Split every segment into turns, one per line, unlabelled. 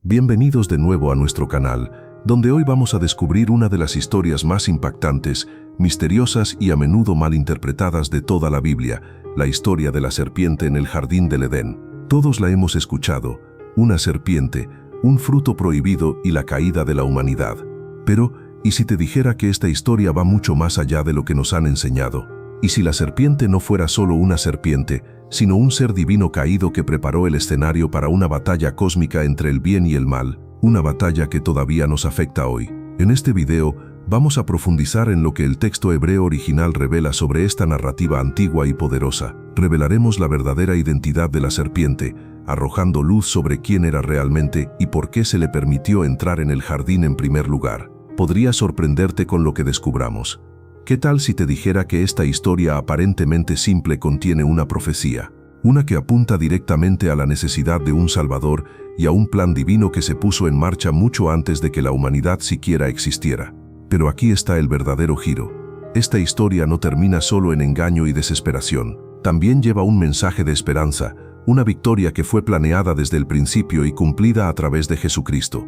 Bienvenidos de nuevo a nuestro canal, donde hoy vamos a descubrir una de las historias más impactantes, misteriosas y a menudo malinterpretadas de toda la Biblia, la historia de la serpiente en el jardín del Edén. Todos la hemos escuchado, una serpiente, un fruto prohibido y la caída de la humanidad. Pero, ¿y si te dijera que esta historia va mucho más allá de lo que nos han enseñado? ¿Y si la serpiente no fuera solo una serpiente, sino un ser divino caído que preparó el escenario para una batalla cósmica entre el bien y el mal, una batalla que todavía nos afecta hoy? En este video, vamos a profundizar en lo que el texto hebreo original revela sobre esta narrativa antigua y poderosa. Revelaremos la verdadera identidad de la serpiente, arrojando luz sobre quién era realmente y por qué se le permitió entrar en el jardín en primer lugar. Podría sorprenderte con lo que descubramos. ¿Qué tal si te dijera que esta historia aparentemente simple contiene una profecía? Una que apunta directamente a la necesidad de un Salvador y a un plan divino que se puso en marcha mucho antes de que la humanidad siquiera existiera. Pero aquí está el verdadero giro. Esta historia no termina solo en engaño y desesperación. También lleva un mensaje de esperanza, una victoria que fue planeada desde el principio y cumplida a través de Jesucristo.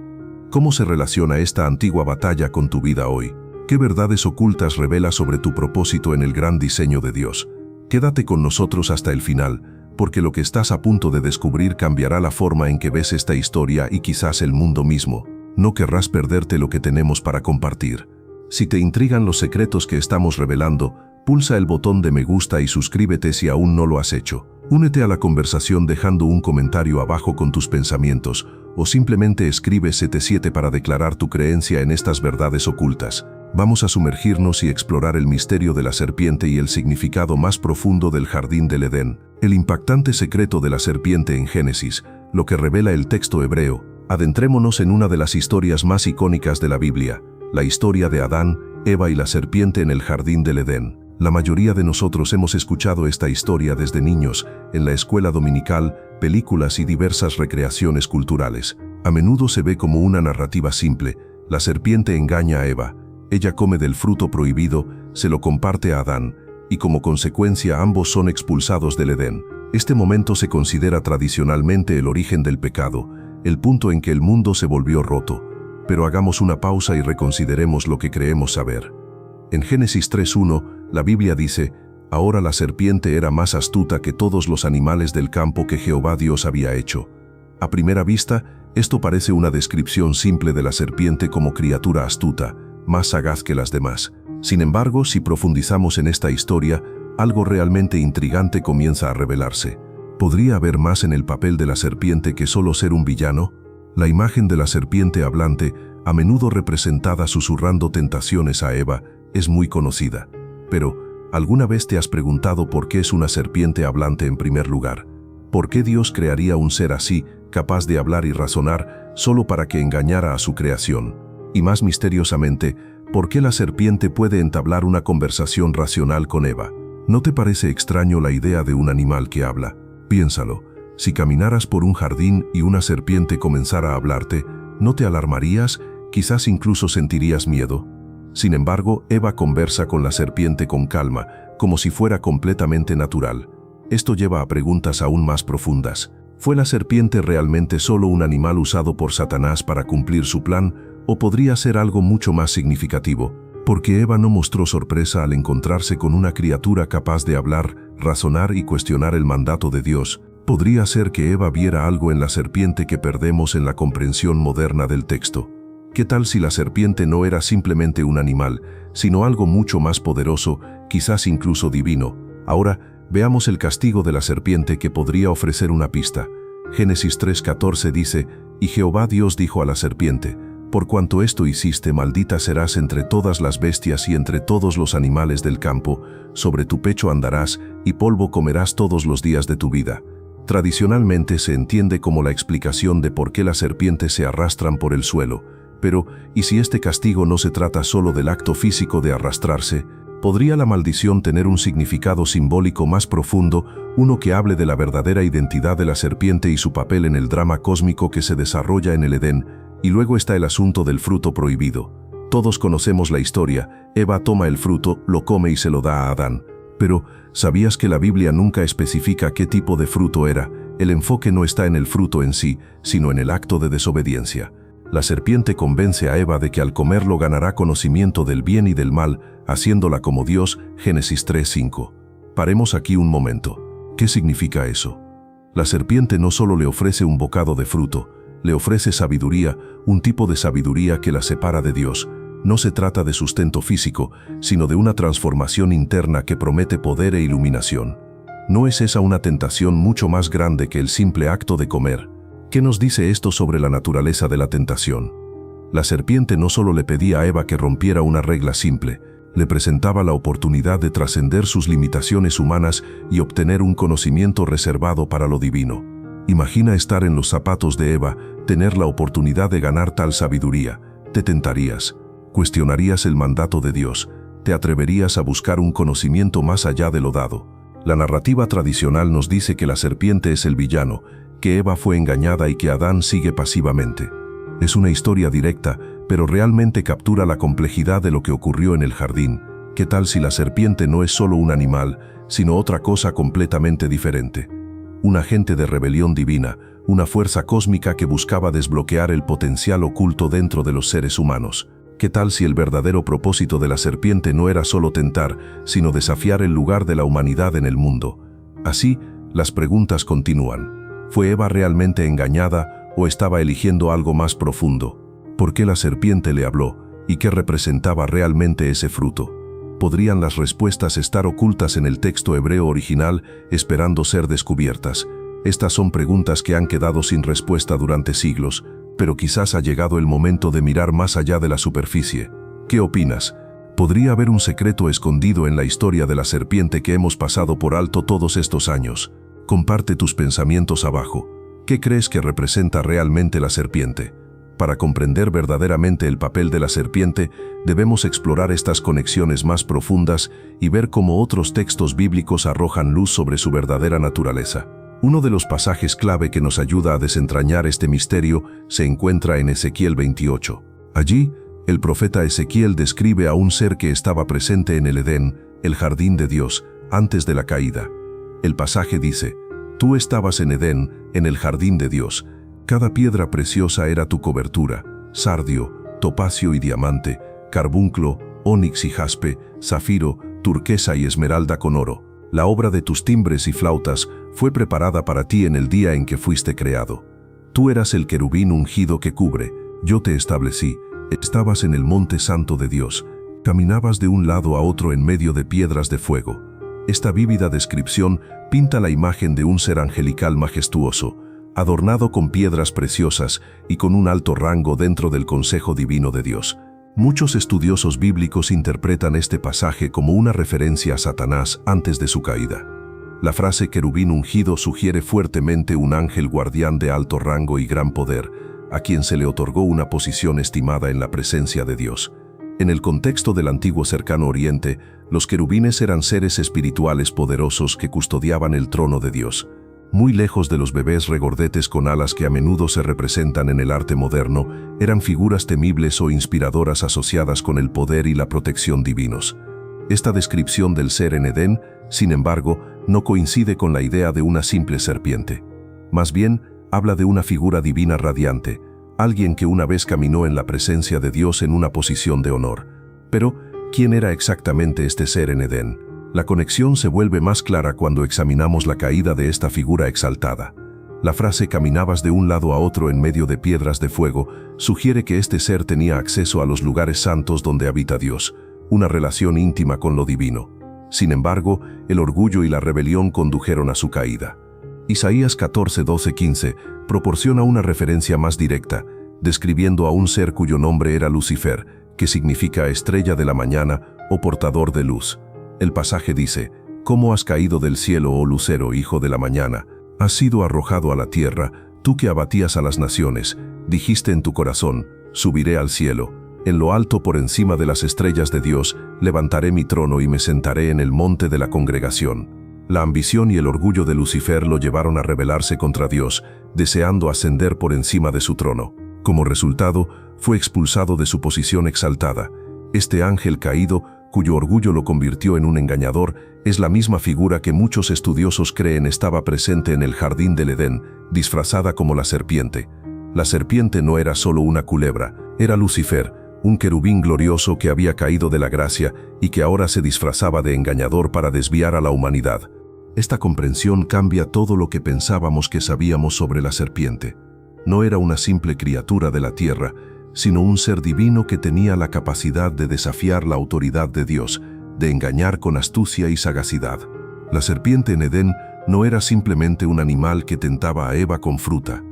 ¿Cómo se relaciona esta antigua batalla con tu vida hoy? ¿Qué verdades ocultas revela sobre tu propósito en el gran diseño de Dios? Quédate con nosotros hasta el final, porque lo que estás a punto de descubrir cambiará la forma en que ves esta historia y quizás el mundo mismo. No querrás perderte lo que tenemos para compartir. Si te intrigan los secretos que estamos revelando, pulsa el botón de me gusta y suscríbete si aún no lo has hecho. Únete a la conversación dejando un comentario abajo con tus pensamientos, o simplemente escribe 77 para declarar tu creencia en estas verdades ocultas. Vamos a sumergirnos y explorar el misterio de la serpiente y el significado más profundo del jardín del Edén. El impactante secreto de la serpiente en Génesis, lo que revela el texto hebreo. Adentrémonos en una de las historias más icónicas de la Biblia, la historia de Adán, Eva y la serpiente en el jardín del Edén. La mayoría de nosotros hemos escuchado esta historia desde niños, en la escuela dominical, películas y diversas recreaciones culturales. A menudo se ve como una narrativa simple. La serpiente engaña a Eva. Ella come del fruto prohibido, se lo comparte a Adán, y como consecuencia ambos son expulsados del Edén. Este momento se considera tradicionalmente el origen del pecado, el punto en que el mundo se volvió roto. Pero hagamos una pausa y reconsideremos lo que creemos saber. En Génesis 3:1, la Biblia dice: «Ahora la serpiente era más astuta que todos los animales del campo que Jehová Dios había hecho». A primera vista, esto parece una descripción simple de la serpiente como criatura astuta, más sagaz que las demás. Sin embargo, si profundizamos en esta historia, algo realmente intrigante comienza a revelarse. ¿Podría haber más en el papel de la serpiente que solo ser un villano? La imagen de la serpiente hablante, a menudo representada susurrando tentaciones a Eva, es muy conocida. Pero, ¿alguna vez te has preguntado por qué es una serpiente hablante en primer lugar? ¿Por qué Dios crearía un ser así, capaz de hablar y razonar, solo para que engañara a su creación? Y más misteriosamente, ¿por qué la serpiente puede entablar una conversación racional con Eva? ¿No te parece extraño la idea de un animal que habla? Piénsalo, si caminaras por un jardín y una serpiente comenzara a hablarte, ¿no te alarmarías? Quizás incluso sentirías miedo. Sin embargo, Eva conversa con la serpiente con calma, como si fuera completamente natural. Esto lleva a preguntas aún más profundas. ¿Fue la serpiente realmente solo un animal usado por Satanás para cumplir su plan? ¿O podría ser algo mucho más significativo? Porque Eva no mostró sorpresa al encontrarse con una criatura capaz de hablar, razonar y cuestionar el mandato de Dios. ¿Podría ser que Eva viera algo en la serpiente que perdemos en la comprensión moderna del texto? ¿Qué tal si la serpiente no era simplemente un animal, sino algo mucho más poderoso, quizás incluso divino? Ahora, veamos el castigo de la serpiente que podría ofrecer una pista. Génesis 3:14 dice: «Y Jehová Dios dijo a la serpiente: por cuanto esto hiciste, maldita serás entre todas las bestias y entre todos los animales del campo, sobre tu pecho andarás, y polvo comerás todos los días de tu vida». Tradicionalmente se entiende como la explicación de por qué las serpientes se arrastran por el suelo. Pero, ¿y si este castigo no se trata solo del acto físico de arrastrarse? ¿Podría la maldición tener un significado simbólico más profundo, uno que hable de la verdadera identidad de la serpiente y su papel en el drama cósmico que se desarrolla en el Edén? Y luego está el asunto del fruto prohibido. Todos conocemos la historia. Eva toma el fruto, lo come y se lo da a Adán. Pero, ¿sabías que la Biblia nunca especifica qué tipo de fruto era? El enfoque no está en el fruto en sí, sino en el acto de desobediencia. La serpiente convence a Eva de que al comerlo ganará conocimiento del bien y del mal, haciéndola como Dios, Génesis 3:5. Paremos aquí un momento. ¿Qué significa eso? La serpiente no solo le ofrece un bocado de fruto, le ofrece sabiduría, un tipo de sabiduría que la separa de Dios. No se trata de sustento físico, sino de una transformación interna que promete poder e iluminación. ¿No es esa una tentación mucho más grande que el simple acto de comer? ¿Qué nos dice esto sobre la naturaleza de la tentación? La serpiente no solo le pedía a Eva que rompiera una regla simple, le presentaba la oportunidad de trascender sus limitaciones humanas y obtener un conocimiento reservado para lo divino. Imagina estar en los zapatos de Eva, tener la oportunidad de ganar tal sabiduría. Te tentarías, cuestionarías el mandato de Dios, te atreverías a buscar un conocimiento más allá de lo dado. La narrativa tradicional nos dice que la serpiente es el villano, que Eva fue engañada y que Adán sigue pasivamente. Es una historia directa, pero realmente captura la complejidad de lo que ocurrió en el jardín. ¿Qué tal si la serpiente no es solo un animal, sino otra cosa completamente diferente? Un agente de rebelión divina, una fuerza cósmica que buscaba desbloquear el potencial oculto dentro de los seres humanos. ¿Qué tal si el verdadero propósito de la serpiente no era solo tentar, sino desafiar el lugar de la humanidad en el mundo? Así, las preguntas continúan. ¿Fue Eva realmente engañada o estaba eligiendo algo más profundo? ¿Por qué la serpiente le habló y qué representaba realmente ese fruto? ¿Podrían las respuestas estar ocultas en el texto hebreo original, esperando ser descubiertas? Estas son preguntas que han quedado sin respuesta durante siglos, pero quizás ha llegado el momento de mirar más allá de la superficie. ¿Qué opinas? ¿Podría haber un secreto escondido en la historia de la serpiente que hemos pasado por alto todos estos años? Comparte tus pensamientos abajo. ¿Qué crees que representa realmente la serpiente? Para comprender verdaderamente el papel de la serpiente, debemos explorar estas conexiones más profundas y ver cómo otros textos bíblicos arrojan luz sobre su verdadera naturaleza. Uno de los pasajes clave que nos ayuda a desentrañar este misterio se encuentra en Ezequiel 28. Allí, el profeta Ezequiel describe a un ser que estaba presente en el Edén, el jardín de Dios, antes de la caída. El pasaje dice: «Tú estabas en Edén, en el jardín de Dios. Cada piedra preciosa era tu cobertura, sardio, topacio y diamante, carbunclo, ónix y jaspe, zafiro, turquesa y esmeralda con oro. La obra de tus timbres y flautas fue preparada para ti en el día en que fuiste creado. Tú eras el querubín ungido que cubre, yo te establecí, estabas en el monte santo de Dios, caminabas de un lado a otro en medio de piedras de fuego». Esta vívida descripción pinta la imagen de un ser angelical majestuoso, adornado con piedras preciosas y con un alto rango dentro del consejo divino de Dios. Muchos estudiosos bíblicos interpretan este pasaje como una referencia a Satanás antes de su caída. La frase querubín ungido sugiere fuertemente un ángel guardián de alto rango y gran poder, a quien se le otorgó una posición estimada en la presencia de Dios. En el contexto del antiguo Cercano Oriente, los querubines eran seres espirituales poderosos que custodiaban el trono de Dios. Muy lejos de los bebés regordetes con alas que a menudo se representan en el arte moderno, eran figuras temibles o inspiradoras asociadas con el poder y la protección divinos. Esta descripción del ser en Edén, sin embargo, no coincide con la idea de una simple serpiente. Más bien, habla de una figura divina radiante, alguien que una vez caminó en la presencia de Dios en una posición de honor. Pero, ¿quién era exactamente este ser en Edén? La conexión se vuelve más clara cuando examinamos la caída de esta figura exaltada. La frase «caminabas de un lado a otro en medio de piedras de fuego» sugiere que este ser tenía acceso a los lugares santos donde habita Dios, una relación íntima con lo divino. Sin embargo, el orgullo y la rebelión condujeron a su caída. Isaías 14:12-15 proporciona una referencia más directa, describiendo a un ser cuyo nombre era Lucifer, que significa estrella de la mañana o portador de luz. El pasaje dice: «¿Cómo has caído del cielo, oh lucero, hijo de la mañana? Has sido arrojado a la tierra, tú que abatías a las naciones. Dijiste en tu corazón: subiré al cielo. En lo alto por encima de las estrellas de Dios, levantaré mi trono y me sentaré en el monte de la congregación». La ambición y el orgullo de Lucifer lo llevaron a rebelarse contra Dios, deseando ascender por encima de su trono. Como resultado, fue expulsado de su posición exaltada. Este ángel caído cuyo orgullo lo convirtió en un engañador, es la misma figura que muchos estudiosos creen estaba presente en el jardín del Edén, disfrazada como la serpiente. La serpiente no era solo una culebra, era Lucifer, un querubín glorioso que había caído de la gracia y que ahora se disfrazaba de engañador para desviar a la humanidad. Esta comprensión cambia todo lo que pensábamos que sabíamos sobre la serpiente. No era una simple criatura de la tierra, sino un ser divino que tenía la capacidad de desafiar la autoridad de Dios, de engañar con astucia y sagacidad. La serpiente en Edén no era simplemente un animal que tentaba a Eva con fruta.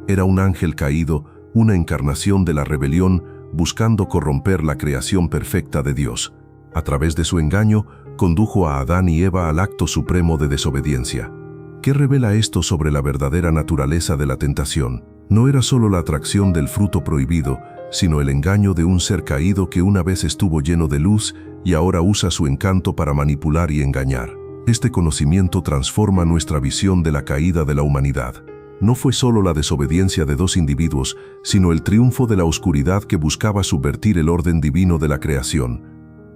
Era un ángel caído, una encarnación de la rebelión, buscando corromper la creación perfecta de Dios. A través de su engaño, condujo a Adán y Eva al acto supremo de desobediencia. ¿Qué revela esto sobre la verdadera naturaleza de la tentación? No era solo la atracción del fruto prohibido, sino el engaño de un ser caído que una vez estuvo lleno de luz y ahora usa su encanto para manipular y engañar. Este conocimiento transforma nuestra visión de la caída de la humanidad. No fue solo la desobediencia de dos individuos, sino el triunfo de la oscuridad que buscaba subvertir el orden divino de la creación.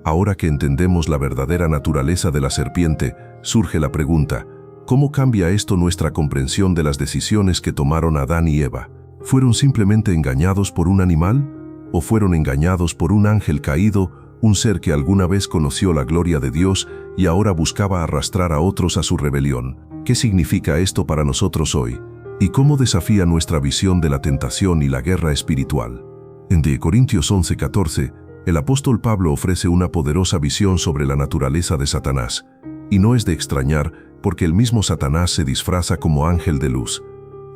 Ahora que entendemos la verdadera naturaleza de la serpiente, surge la pregunta: ¿cómo cambia esto nuestra comprensión de las decisiones que tomaron Adán y Eva? ¿Fueron simplemente engañados por un animal? ¿O fueron engañados por un ángel caído, un ser que alguna vez conoció la gloria de Dios y ahora buscaba arrastrar a otros a su rebelión? ¿Qué significa esto para nosotros hoy? ¿Y cómo desafía nuestra visión de la tentación y la guerra espiritual? En 2 Corintios 11:14, el apóstol Pablo ofrece una poderosa visión sobre la naturaleza de Satanás. Y no es de extrañar, porque el mismo Satanás se disfraza como ángel de luz.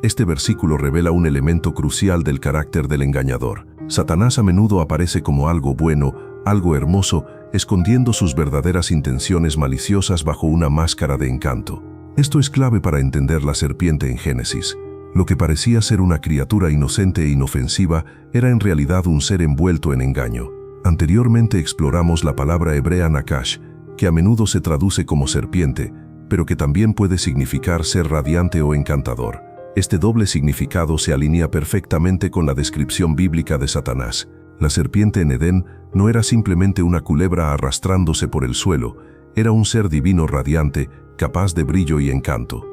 Este versículo revela un elemento crucial del carácter del engañador. Satanás a menudo aparece como algo bueno, algo hermoso, escondiendo sus verdaderas intenciones maliciosas bajo una máscara de encanto. Esto es clave para entender la serpiente en Génesis. Lo que parecía ser una criatura inocente e inofensiva era en realidad un ser envuelto en engaño. Anteriormente exploramos la palabra hebrea nakash, que a menudo se traduce como serpiente, pero que también puede significar ser radiante o encantador. Este doble significado se alinea perfectamente con la descripción bíblica de Satanás. La serpiente en Edén no era simplemente una culebra arrastrándose por el suelo, era un ser divino radiante, capaz de brillo y encanto.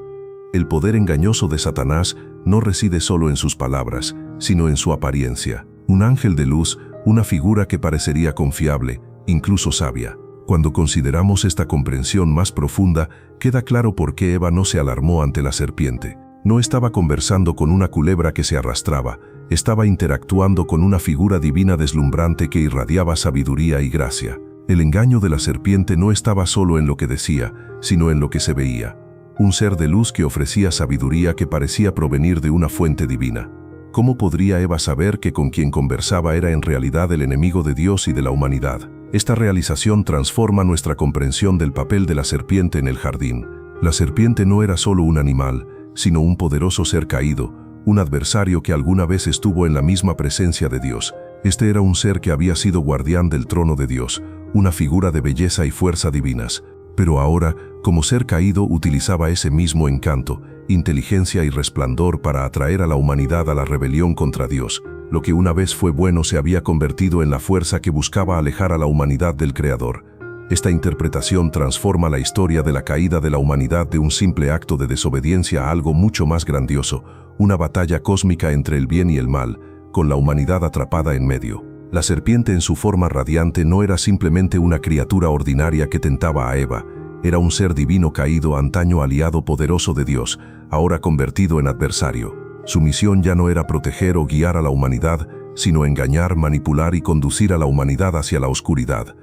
El poder engañoso de Satanás no reside solo en sus palabras, sino en su apariencia. Un ángel de luz, una figura que parecería confiable, incluso sabia. Cuando consideramos esta comprensión más profunda, queda claro por qué Eva no se alarmó ante la serpiente. No estaba conversando con una culebra que se arrastraba, estaba interactuando con una figura divina deslumbrante que irradiaba sabiduría y gracia. El engaño de la serpiente no estaba solo en lo que decía, sino en lo que se veía. Un ser de luz que ofrecía sabiduría que parecía provenir de una fuente divina. ¿Cómo podría Eva saber que con quien conversaba era en realidad el enemigo de Dios y de la humanidad? Esta realización transforma nuestra comprensión del papel de la serpiente en el jardín. La serpiente no era solo un animal, sino un poderoso ser caído, un adversario que alguna vez estuvo en la misma presencia de Dios. Este era un ser que había sido guardián del trono de Dios, una figura de belleza y fuerza divinas. Pero ahora, como ser caído, utilizaba ese mismo encanto, inteligencia y resplandor para atraer a la humanidad a la rebelión contra Dios. Lo que una vez fue bueno se había convertido en la fuerza que buscaba alejar a la humanidad del Creador. Esta interpretación transforma la historia de la caída de la humanidad de un simple acto de desobediencia a algo mucho más grandioso, una batalla cósmica entre el bien y el mal, con la humanidad atrapada en medio. La serpiente en su forma radiante no era simplemente una criatura ordinaria que tentaba a Eva, era un ser divino caído, antaño aliado poderoso de Dios, ahora convertido en adversario. Su misión ya no era proteger o guiar a la humanidad, sino engañar, manipular y conducir a la humanidad hacia la oscuridad.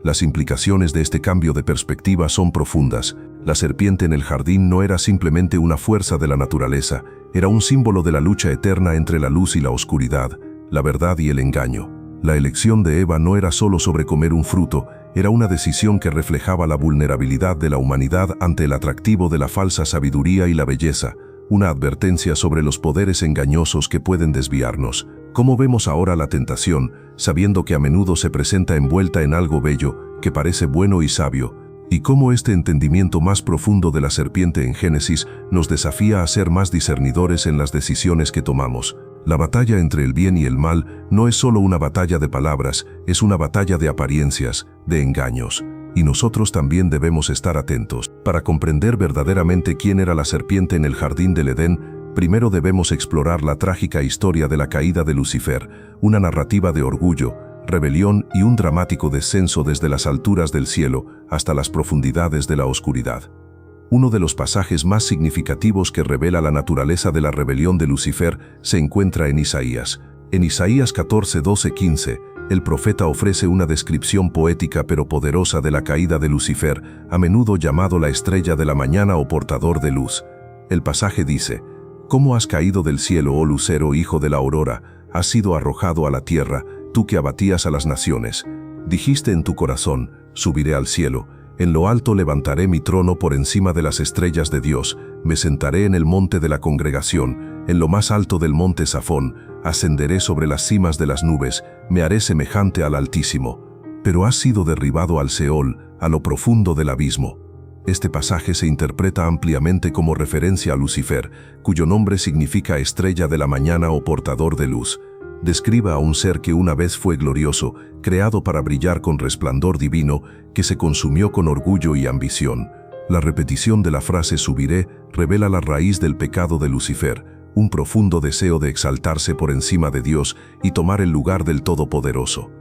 Las implicaciones de este cambio de perspectiva son profundas. La serpiente en el jardín no era simplemente una fuerza de la naturaleza, era un símbolo de la lucha eterna entre la luz y la oscuridad, la verdad y el engaño. La elección de Eva no era solo sobre comer un fruto, era una decisión que reflejaba la vulnerabilidad de la humanidad ante el atractivo de la falsa sabiduría y la belleza, una advertencia sobre los poderes engañosos que pueden desviarnos. ¿Cómo vemos ahora la tentación, sabiendo que a menudo se presenta envuelta en algo bello, que parece bueno y sabio, y cómo este entendimiento más profundo de la serpiente en Génesis nos desafía a ser más discernidores en las decisiones que tomamos. La batalla entre el bien y el mal no es solo una batalla de palabras, es una batalla de apariencias, de engaños. Y nosotros también debemos estar atentos. Para comprender verdaderamente quién era la serpiente en el jardín del Edén, primero debemos explorar la trágica historia de la caída de Lucifer, una narrativa de orgullo, rebelión y un dramático descenso desde las alturas del cielo hasta las profundidades de la oscuridad. Uno de los pasajes más significativos que revela la naturaleza de la rebelión de Lucifer se encuentra en Isaías. En Isaías 14, 12, 15, el profeta ofrece una descripción poética pero poderosa de la caída de Lucifer, a menudo llamado la estrella de la mañana o portador de luz. El pasaje dice: «¿Cómo has caído del cielo, oh lucero, hijo de la aurora? Has sido arrojado a la tierra, tú que abatías a las naciones. Dijiste en tu corazón: subiré al cielo. En lo alto levantaré mi trono por encima de las estrellas de Dios, me sentaré en el monte de la congregación, en lo más alto del monte Safón, ascenderé sobre las cimas de las nubes, me haré semejante al Altísimo. Pero has sido derribado al Seol, a lo profundo del abismo». Este pasaje se interpreta ampliamente como referencia a Lucifer, cuyo nombre significa estrella de la mañana o portador de luz. Describe a un ser que una vez fue glorioso, creado para brillar con resplandor divino, que se consumió con orgullo y ambición. La repetición de la frase subiré revela la raíz del pecado de Lucifer, un profundo deseo de exaltarse por encima de Dios y tomar el lugar del Todopoderoso.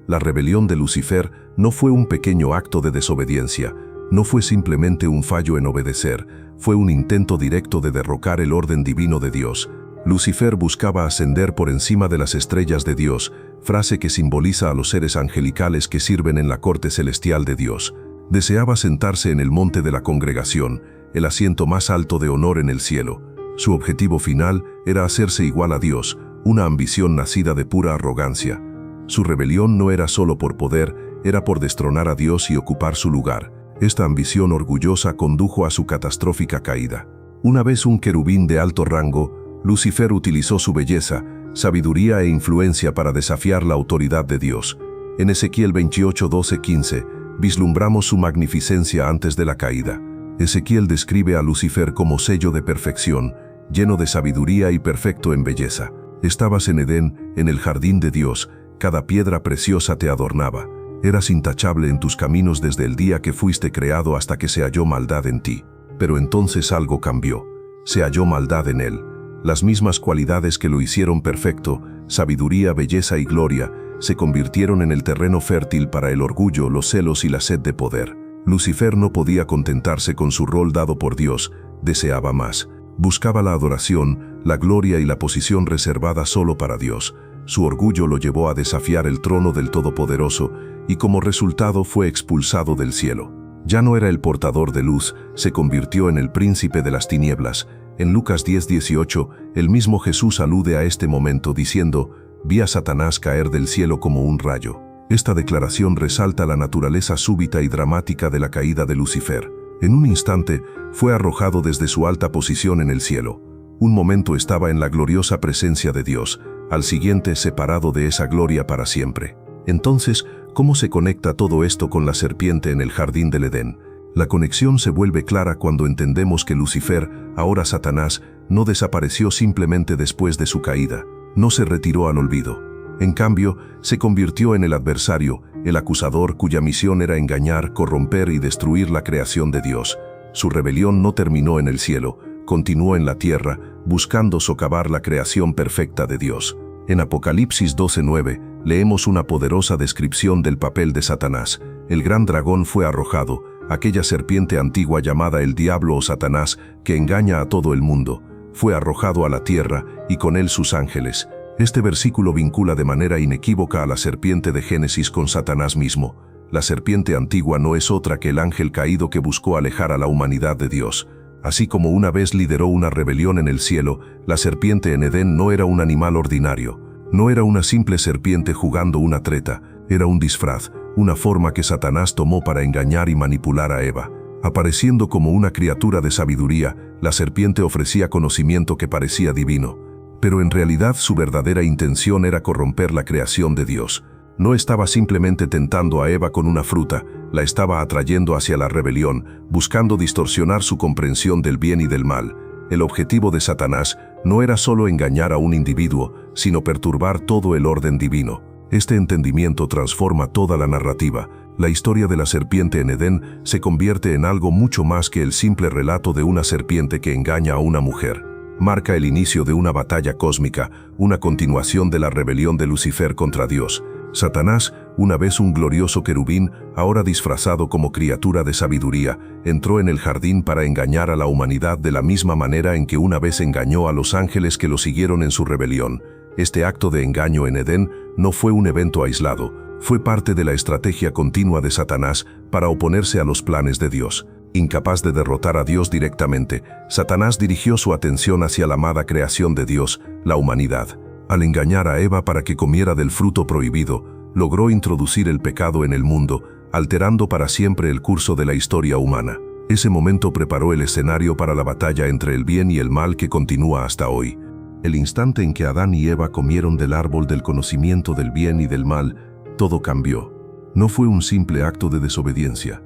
La rebelión de Lucifer no fue un pequeño acto de desobediencia, no fue simplemente un fallo en obedecer, fue un intento directo de derrocar el orden divino de Dios. Lucifer buscaba ascender por encima de las estrellas de Dios, frase que simboliza a los seres angelicales que sirven en la corte celestial de Dios. Deseaba sentarse en el monte de la congregación, el asiento más alto de honor en el cielo. Su objetivo final era hacerse igual a Dios, una ambición nacida de pura arrogancia. Su rebelión no era solo por poder, era por destronar a Dios y ocupar su lugar. Esta ambición orgullosa condujo a su catastrófica caída. Una vez un querubín de alto rango, Lucifer utilizó su belleza, sabiduría e influencia para desafiar la autoridad de Dios. En Ezequiel 28, 12, 15, vislumbramos su magnificencia antes de la caída. Ezequiel describe a Lucifer como sello de perfección, lleno de sabiduría y perfecto en belleza. Estabas en Edén, en el jardín de Dios, cada piedra preciosa te adornaba. Eras intachable en tus caminos desde el día que fuiste creado hasta que se halló maldad en ti. Pero entonces algo cambió. Se halló maldad en él. Las mismas cualidades que lo hicieron perfecto, sabiduría, belleza y gloria, se convirtieron en el terreno fértil para el orgullo, los celos y la sed de poder. Lucifer no podía contentarse con su rol dado por Dios, deseaba más. Buscaba la adoración, la gloria y la posición reservada solo para Dios. Su orgullo lo llevó a desafiar el trono del Todopoderoso y como resultado fue expulsado del cielo. Ya no era el portador de luz, se convirtió en el príncipe de las tinieblas. En Lucas 10:18, el mismo Jesús alude a este momento diciendo: «Vi a Satanás caer del cielo como un rayo». Esta declaración resalta la naturaleza súbita y dramática de la caída de Lucifer. En un instante, fue arrojado desde su alta posición en el cielo. Un momento estaba en la gloriosa presencia de Dios, al siguiente separado de esa gloria para siempre. Entonces, ¿cómo se conecta todo esto con la serpiente en el jardín del Edén? La conexión se vuelve clara cuando entendemos que Lucifer, ahora Satanás, no desapareció simplemente después de su caída, no se retiró al olvido. En cambio, se convirtió en el adversario, el acusador cuya misión era engañar, corromper y destruir la creación de Dios. Su rebelión no terminó en el cielo, continuó en la tierra, buscando socavar la creación perfecta de Dios. En Apocalipsis 12:9, leemos una poderosa descripción del papel de Satanás. El gran dragón fue arrojado, aquella serpiente antigua llamada el diablo o Satanás, que engaña a todo el mundo, fue arrojado a la tierra y con él sus ángeles. Este versículo vincula de manera inequívoca a la serpiente de Génesis con Satanás mismo. La serpiente antigua no es otra que el ángel caído que buscó alejar a la humanidad de Dios. Así como una vez lideró una rebelión en el cielo, la serpiente en Edén no era un animal ordinario. No era una simple serpiente jugando una treta, era un disfraz, una forma que Satanás tomó para engañar y manipular a Eva. Apareciendo como una criatura de sabiduría, la serpiente ofrecía conocimiento que parecía divino. Pero en realidad su verdadera intención era corromper la creación de Dios. No estaba simplemente tentando a Eva con una fruta, la estaba atrayendo hacia la rebelión, buscando distorsionar su comprensión del bien y del mal. El objetivo de Satanás no era solo engañar a un individuo, sino perturbar todo el orden divino. Este entendimiento transforma toda la narrativa. La historia de la serpiente en Edén se convierte en algo mucho más que el simple relato de una serpiente que engaña a una mujer. Marca el inicio de una batalla cósmica, una continuación de la rebelión de Lucifer contra Dios. Satanás, una vez un glorioso querubín, ahora disfrazado como criatura de sabiduría, entró en el jardín para engañar a la humanidad de la misma manera en que una vez engañó a los ángeles que lo siguieron en su rebelión. Este acto de engaño en Edén no fue un evento aislado, fue parte de la estrategia continua de Satanás para oponerse a los planes de Dios. Incapaz de derrotar a Dios directamente, Satanás dirigió su atención hacia la amada creación de Dios, la humanidad. Al engañar a Eva para que comiera del fruto prohibido, logró introducir el pecado en el mundo, alterando para siempre el curso de la historia humana. Ese momento preparó el escenario para la batalla entre el bien y el mal que continúa hasta hoy. El instante en que Adán y Eva comieron del árbol del conocimiento del bien y del mal, todo cambió. No fue un simple acto de desobediencia.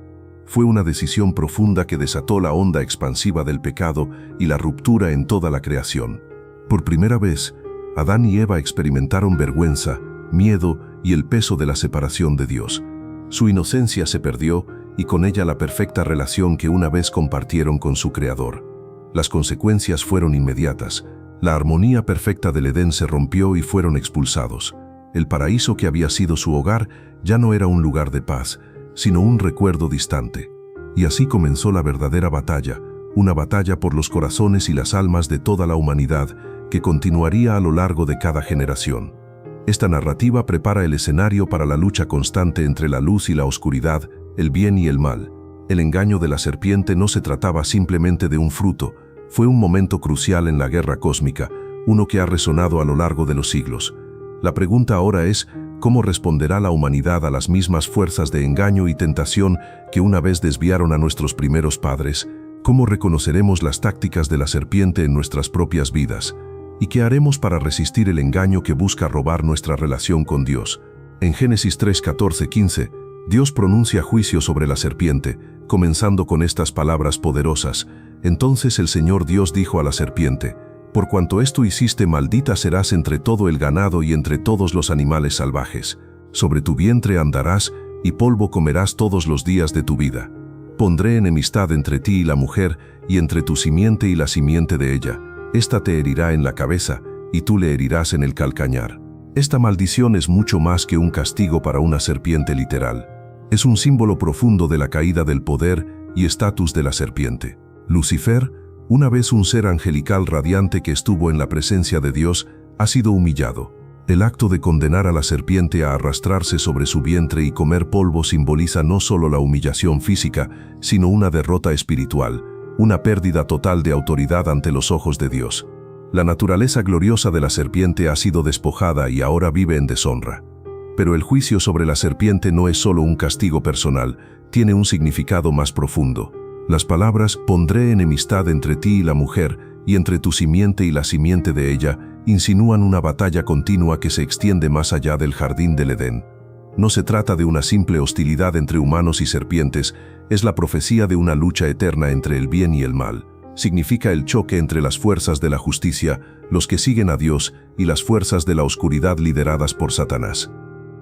Fue una decisión profunda que desató la onda expansiva del pecado y la ruptura en toda la creación. Por primera vez, Adán y Eva experimentaron vergüenza, miedo y el peso de la separación de Dios. Su inocencia se perdió y con ella la perfecta relación que una vez compartieron con su Creador. Las consecuencias fueron inmediatas. La armonía perfecta del Edén se rompió y fueron expulsados. El paraíso que había sido su hogar ya no era un lugar de paz, sino un recuerdo distante. Y así comenzó la verdadera batalla, una batalla por los corazones y las almas de toda la humanidad que continuaría a lo largo de cada generación. Esta narrativa prepara el escenario para la lucha constante entre la luz y la oscuridad, el bien y el mal. El engaño de la serpiente no se trataba simplemente de un fruto, fue un momento crucial en la guerra cósmica, uno que ha resonado a lo largo de los siglos. La pregunta ahora es, ¿cómo responderá la humanidad a las mismas fuerzas de engaño y tentación que una vez desviaron a nuestros primeros padres? ¿Cómo reconoceremos las tácticas de la serpiente en nuestras propias vidas? ¿Y qué haremos para resistir el engaño que busca robar nuestra relación con Dios? En Génesis 3:14-15, Dios pronuncia juicio sobre la serpiente, comenzando con estas palabras poderosas. Entonces el Señor Dios dijo a la serpiente: «Por cuanto esto hiciste, maldita serás entre todo el ganado y entre todos los animales salvajes. Sobre tu vientre andarás, y polvo comerás todos los días de tu vida. Pondré enemistad entre ti y la mujer, y entre tu simiente y la simiente de ella. Esta te herirá en la cabeza, y tú le herirás en el calcañar». Esta maldición es mucho más que un castigo para una serpiente literal. Es un símbolo profundo de la caída del poder y estatus de la serpiente. Lucifer, una vez un ser angelical radiante que estuvo en la presencia de Dios, ha sido humillado. El acto de condenar a la serpiente a arrastrarse sobre su vientre y comer polvo simboliza no solo la humillación física, sino una derrota espiritual, una pérdida total de autoridad ante los ojos de Dios. La naturaleza gloriosa de la serpiente ha sido despojada y ahora vive en deshonra. Pero el juicio sobre la serpiente no es solo un castigo personal, tiene un significado más profundo. Las palabras «pondré enemistad entre ti y la mujer, y entre tu simiente y la simiente de ella» insinúan una batalla continua que se extiende más allá del jardín del Edén. No se trata de una simple hostilidad entre humanos y serpientes, es la profecía de una lucha eterna entre el bien y el mal. Significa el choque entre las fuerzas de la justicia, los que siguen a Dios, y las fuerzas de la oscuridad lideradas por Satanás.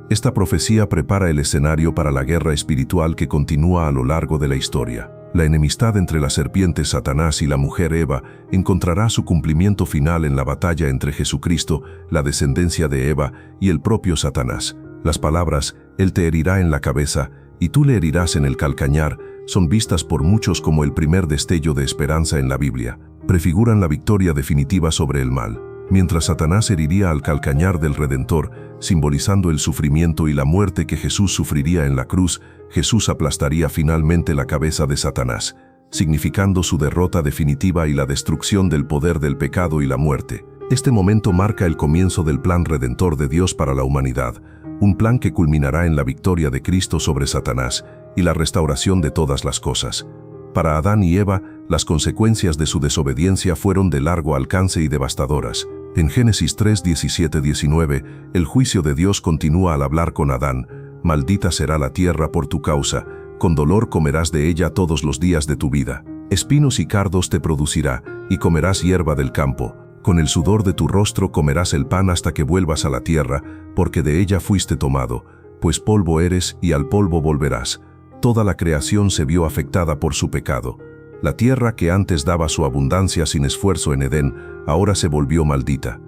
Esta profecía prepara el escenario para la guerra espiritual que continúa a lo largo de la historia. La enemistad entre la serpiente Satanás y la mujer Eva encontrará su cumplimiento final en la batalla entre Jesucristo, la descendencia de Eva, y el propio Satanás. Las palabras «Él te herirá en la cabeza y tú le herirás en el calcañar» son vistas por muchos como el primer destello de esperanza en la Biblia. Prefiguran la victoria definitiva sobre el mal. Mientras Satanás heriría al calcañar del Redentor, simbolizando el sufrimiento y la muerte que Jesús sufriría en la cruz, Jesús aplastaría finalmente la cabeza de Satanás, significando su derrota definitiva y la destrucción del poder del pecado y la muerte. Este momento marca el comienzo del plan redentor de Dios para la humanidad, un plan que culminará en la victoria de Cristo sobre Satanás y la restauración de todas las cosas. Para Adán y Eva, las consecuencias de su desobediencia fueron de largo alcance y devastadoras. En Génesis 3, 17-19, el juicio de Dios continúa al hablar con Adán: «Maldita será la tierra por tu causa, con dolor comerás de ella todos los días de tu vida. Espinos y cardos te producirá, y comerás hierba del campo. Con el sudor de tu rostro comerás el pan hasta que vuelvas a la tierra, porque de ella fuiste tomado, pues polvo eres y al polvo volverás». Toda la creación se vio afectada por su pecado. La tierra que antes daba su abundancia sin esfuerzo en Edén, ahora se volvió maldita.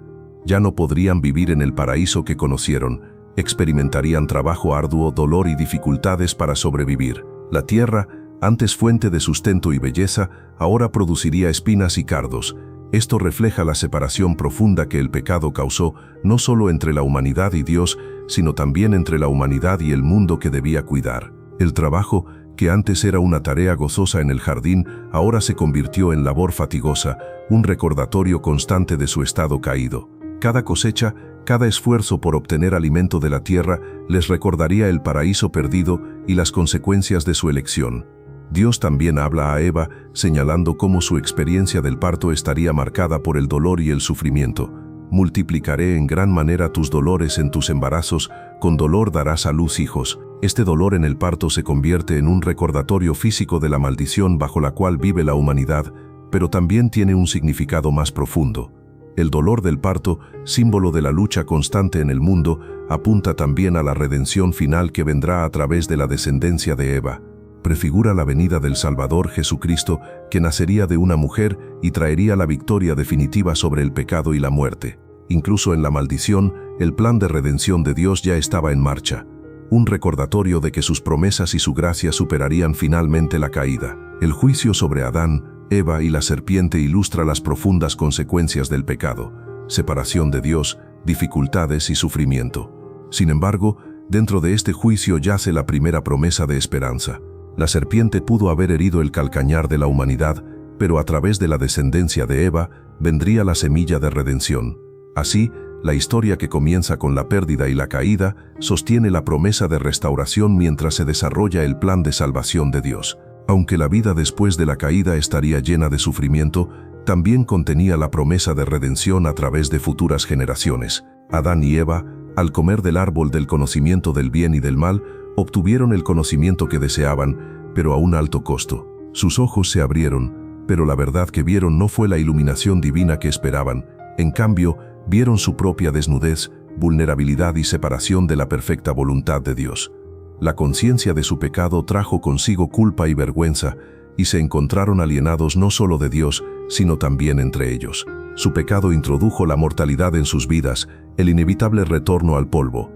Ya no podrían vivir en el paraíso que conocieron, experimentarían trabajo arduo, dolor y dificultades para sobrevivir. La tierra, antes fuente de sustento y belleza, ahora produciría espinas y cardos. Esto refleja la separación profunda que el pecado causó, no solo entre la humanidad y Dios, sino también entre la humanidad y el mundo que debía cuidar. El trabajo, que antes era una tarea gozosa en el jardín, ahora se convirtió en labor fatigosa, un recordatorio constante de su estado caído. Cada cosecha, cada esfuerzo por obtener alimento de la tierra, les recordaría el paraíso perdido y las consecuencias de su elección. Dios también habla a Eva, señalando cómo su experiencia del parto estaría marcada por el dolor y el sufrimiento. «Multiplicaré en gran manera tus dolores en tus embarazos, con dolor darás a luz hijos». Este dolor en el parto se convierte en un recordatorio físico de la maldición bajo la cual vive la humanidad, pero también tiene un significado más profundo. El dolor del parto, símbolo de la lucha constante en el mundo, apunta también a la redención final que vendrá a través de la descendencia de Eva. Prefigura la venida del Salvador Jesucristo, que nacería de una mujer y traería la victoria definitiva sobre el pecado y la muerte. Incluso en la maldición, el plan de redención de Dios ya estaba en marcha. Un recordatorio de que sus promesas y su gracia superarían finalmente la caída. El juicio sobre Adán, Eva y la serpiente ilustra las profundas consecuencias del pecado: separación de Dios, dificultades y sufrimiento. Sin embargo, dentro de este juicio yace la primera promesa de esperanza. La serpiente pudo haber herido el calcañar de la humanidad, pero a través de la descendencia de Eva vendría la semilla de redención. Así, la historia que comienza con la pérdida y la caída sostiene la promesa de restauración mientras se desarrolla el plan de salvación de Dios. Aunque la vida después de la caída estaría llena de sufrimiento, también contenía la promesa de redención a través de futuras generaciones. Adán y Eva, al comer del árbol del conocimiento del bien y del mal, obtuvieron el conocimiento que deseaban, pero a un alto costo. Sus ojos se abrieron, pero la verdad que vieron no fue la iluminación divina que esperaban. En cambio, vieron su propia desnudez, vulnerabilidad y separación de la perfecta voluntad de Dios. La conciencia de su pecado trajo consigo culpa y vergüenza, y se encontraron alienados no solo de Dios, sino también entre ellos. Su pecado introdujo la mortalidad en sus vidas, el inevitable retorno al polvo.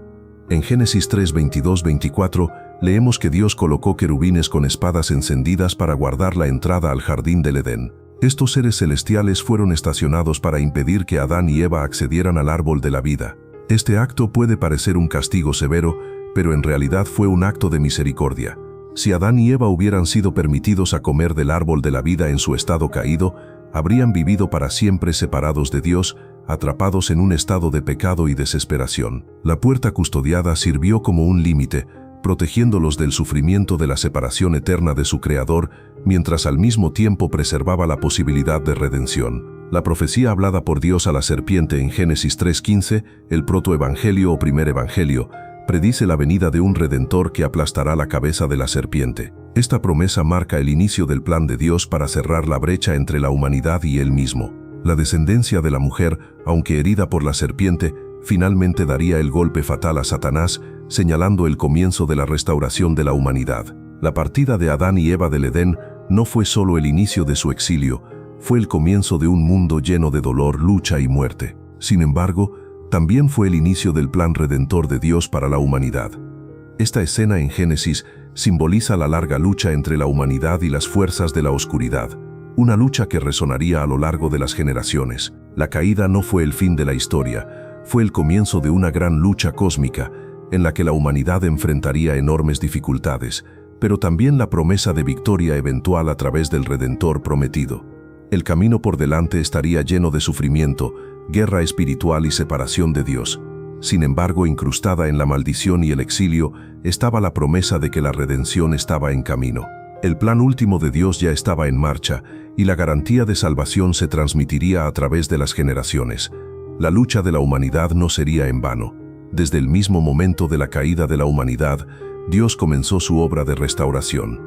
En Génesis 3, 22-24, leemos que Dios colocó querubines con espadas encendidas para guardar la entrada al jardín del Edén. Estos seres celestiales fueron estacionados para impedir que Adán y Eva accedieran al árbol de la vida. Este acto puede parecer un castigo severo, pero en realidad fue un acto de misericordia. Si Adán y Eva hubieran sido permitidos a comer del árbol de la vida en su estado caído, habrían vivido para siempre separados de Dios, atrapados en un estado de pecado y desesperación. La puerta custodiada sirvió como un límite, protegiéndolos del sufrimiento de la separación eterna de su Creador, mientras al mismo tiempo preservaba la posibilidad de redención. La profecía hablada por Dios a la serpiente en Génesis 3:15, el protoevangelio o primer evangelio, predice la venida de un Redentor que aplastará la cabeza de la serpiente. Esta promesa marca el inicio del plan de Dios para cerrar la brecha entre la humanidad y Él mismo. La descendencia de la mujer, aunque herida por la serpiente, finalmente daría el golpe fatal a Satanás, señalando el comienzo de la restauración de la humanidad. La partida de Adán y Eva del Edén no fue solo el inicio de su exilio, fue el comienzo de un mundo lleno de dolor, lucha y muerte. Sin embargo, también fue el inicio del plan redentor de Dios para la humanidad. Esta escena en Génesis simboliza la larga lucha entre la humanidad y las fuerzas de la oscuridad, una lucha que resonaría a lo largo de las generaciones. La caída no fue el fin de la historia, fue el comienzo de una gran lucha cósmica, en la que la humanidad enfrentaría enormes dificultades, pero también la promesa de victoria eventual a través del Redentor prometido. El camino por delante estaría lleno de sufrimiento, guerra espiritual y separación de Dios. Sin embargo, incrustada en la maldición y el exilio, estaba la promesa de que la redención estaba en camino. El plan último de Dios ya estaba en marcha, y la garantía de salvación se transmitiría a través de las generaciones. La lucha de la humanidad no sería en vano. Desde el mismo momento de la caída de la humanidad, Dios comenzó su obra de restauración.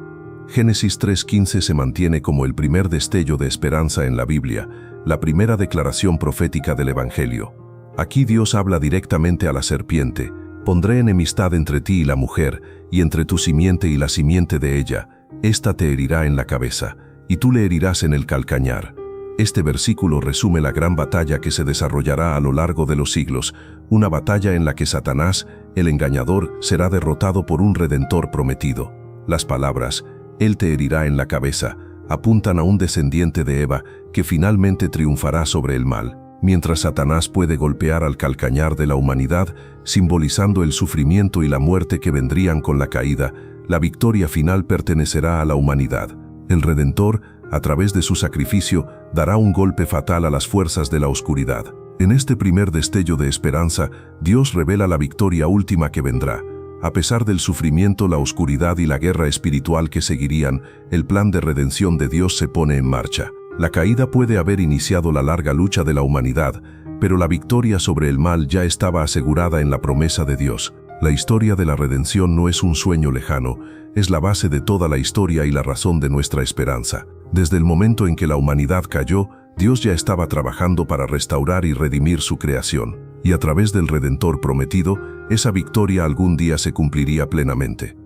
Génesis 3:15 se mantiene como el primer destello de esperanza en la Biblia, la primera declaración profética del Evangelio. Aquí Dios habla directamente a la serpiente: «Pondré enemistad entre ti y la mujer, y entre tu simiente y la simiente de ella. Ésta te herirá en la cabeza, y tú le herirás en el calcañar». Este versículo resume la gran batalla que se desarrollará a lo largo de los siglos, una batalla en la que Satanás, el engañador, será derrotado por un Redentor prometido. Las palabras «Él te herirá en la cabeza» apuntan a un descendiente de Eva que finalmente triunfará sobre el mal, mientras Satanás puede golpear al calcañar de la humanidad, simbolizando el sufrimiento y la muerte que vendrían con la caída. La victoria final pertenecerá a la humanidad. El Redentor, a través de su sacrificio, dará un golpe fatal a las fuerzas de la oscuridad. En este primer destello de esperanza, Dios revela la victoria última que vendrá. A pesar del sufrimiento, la oscuridad y la guerra espiritual que seguirían, el plan de redención de Dios se pone en marcha. La caída puede haber iniciado la larga lucha de la humanidad, pero la victoria sobre el mal ya estaba asegurada en la promesa de Dios. La historia de la redención no es un sueño lejano, es la base de toda la historia y la razón de nuestra esperanza. Desde el momento en que la humanidad cayó, Dios ya estaba trabajando para restaurar y redimir su creación, y a través del Redentor prometido, esa victoria algún día se cumpliría plenamente.